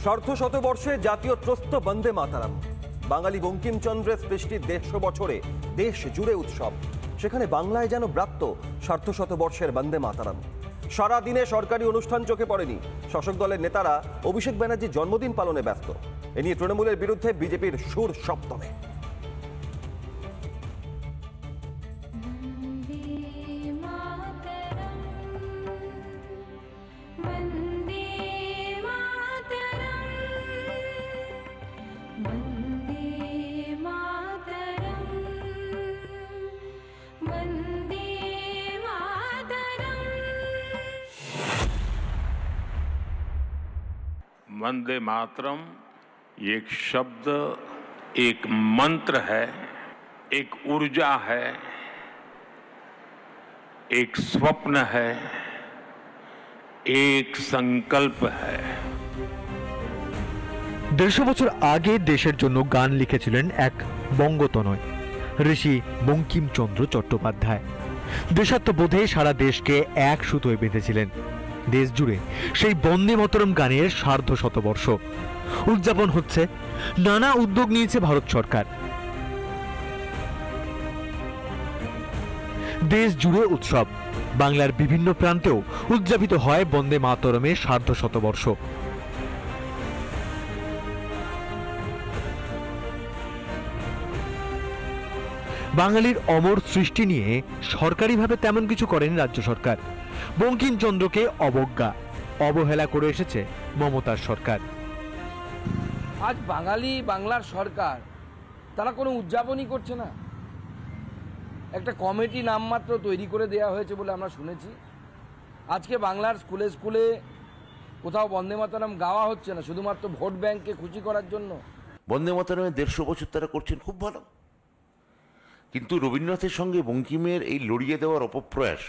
শতবর্ষে জাতীয় ত্রস্ত বন্দে মাতরম। বাঙালি বঙ্কিমচন্দ্রের সৃষ্টির 150 বছরে দেশ জুড়ে উৎসব, সেখানে বাংলায় যেন ব্রাত্য শতবর্ষের বন্দে মাতরম। সারা দিনে সরকারি অনুষ্ঠান চোখে পড়েনি, শাসক দলের নেতারা অভিষেক ব্যানার্জির জন্মদিন পালনে ব্যস্ত। এ নিয়ে তৃণমূলের বিরুদ্ধে বিজেপির সুর সপ্তমে। वंदे मातरम एक शब्द, एक मंत्र है, एक ऊर्जा है, एक स्वप्न है, एक संकल्प है। 150 বছর আগে দেশের জন্য গান লিখেছিলেন এক বঙ্গতনয় ঋষি বঙ্কিমচন্দ্র চট্টোপাধ্যায়। দেশাত্মবোধে সারা দেশকে এক সুতোয় বেঁধেছিলেন। দেশ জুড়ে সেই বন্দে মাতরম গানের শতবর্ষ উদযাপন হচ্ছে। নানা উদ্যোগ নিয়েছে ভারত সরকার। দেশ জুড়ে উৎসব, বাংলার বিভিন্ন প্রান্তেও উদযাপিত হয় বন্দে মাতরমের শতবর্ষ। বাঙালির অমর সৃষ্টি নিয়ে সরকারিভাবে তেমন কিছু করেন রাজ্য সরকার। বঙ্কিমচন্দ্রকে অবহেলা করে এসেছে মমতার সরকার। আজ বাংলার সরকার তারা কোনো উদযাপনই করছে না। একটা কমিটি নামমাত্র তৈরি করে দেওয়া হয়েছে বলে আমরা শুনেছি। আজকে বাংলার স্কুলে স্কুলে কোথাও বন্দে মাতরম গাওয়া হচ্ছে না, শুধুমাত্র ভোট ব্যাংককে খুশি করার জন্য। বন্দে মাতরমের 150 বছর তারা করছেন, খুব ভালো, কিন্তু রবীন্দ্রনাথের সঙ্গে বঙ্কিমের এই লড়িয়ে দেওয়ার অপপ্রয়াস,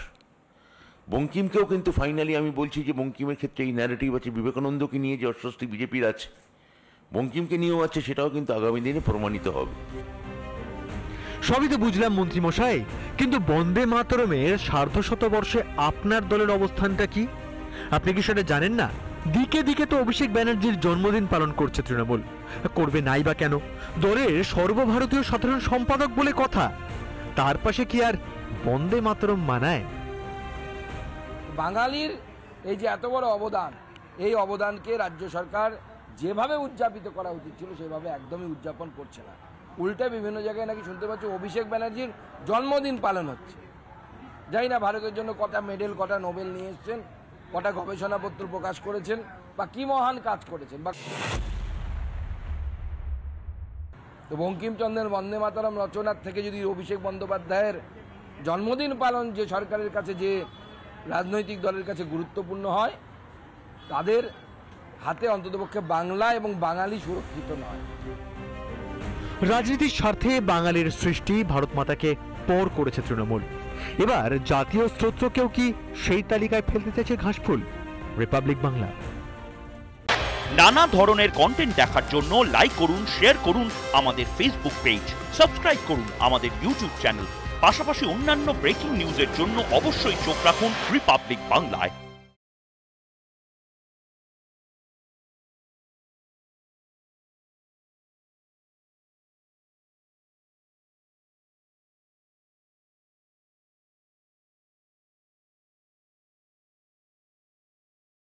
বঙ্কিমকেও কিন্তু ফাইনালি আমি বলছি যে বঙ্কিমের ক্ষেত্রে এই ন্যারেটিভ আছে, বিবেকানন্দকে নিয়ে যে অস্বস্তি বিজেপির আছে, বঙ্কিমকে নিয়েও আছে, সেটাও কিন্তু আগামী দিনে প্রমাণিত হবে। সবই তো বুঝলাম মন্ত্রীমশাই, কিন্তু বন্দে মাতরমের শতবর্ষে আপনার দলের অবস্থানটা কি? আপনি কি সেটা জানেন না? দিকে দিকে তো অভিষেক ব্যানার্জির জন্মদিন পালন করছে তৃণমূল, করবে নাই বা কেন? দলের সর্বভারতীয় সাধারণ সম্পাদক বলে কথা, তার পাশে কি আর বন্দে মাতরম মানায়? বাঙালির এই যে এত বড় অবদান, এই অবদানকে রাজ্য সরকার যেভাবে উদযাপিত করা উচিত ছিল সেভাবে একদমই উদযাপন করছে না। উল্টে বিভিন্ন জায়গায় নাকি শুনতে পাচ্ছি অভিষেক ব্যানার্জির জন্মদিন পালন হচ্ছে। জানি না ভারতের জন্য কটা মেডেল, কটা নোবেল নিয়ে এসছেন, কটা গবেষণাপত্র প্রকাশ করেছেন, বা কি মহান কাজ করেছেন। বা তো বঙ্কিমচন্দ্রের বন্দে মাতরম রচনার থেকে যদি অভিষেক বন্দ্যোপাধ্যায়ের জন্মদিন পালন যে সরকারের কাছে, যে রাজনৈতিক দলের কাছে গুরুত্বপূর্ণ হয়, তাদের হাতে অন্ততপক্ষে বাংলা এবং বাঙালি সুরক্ষিত নয়। রাজনীতির স্বার্থে বাঙালির সৃষ্টি ভারত মাতাকে পর করেছে তৃণমূল। এবার জাতীয় স্তোত্রকেও কি সেই তালিকায় ফেলতে চাইছে ঘাসফুল? রিপাবলিক বাংলা। নানা ধরনের কন্টেন্ট দেখার জন্য লাইক করুন, শেয়ার করুন আমাদের ফেসবুক পেজ, সাবস্ক্রাইব করুন আমাদের ইউটিউব চ্যানেল। পাশাপাশি অন্যান্য ব্রেকিং নিউজের জন্য অবশ্যই চোখ রাখুন রিপাবলিক বাংলায়।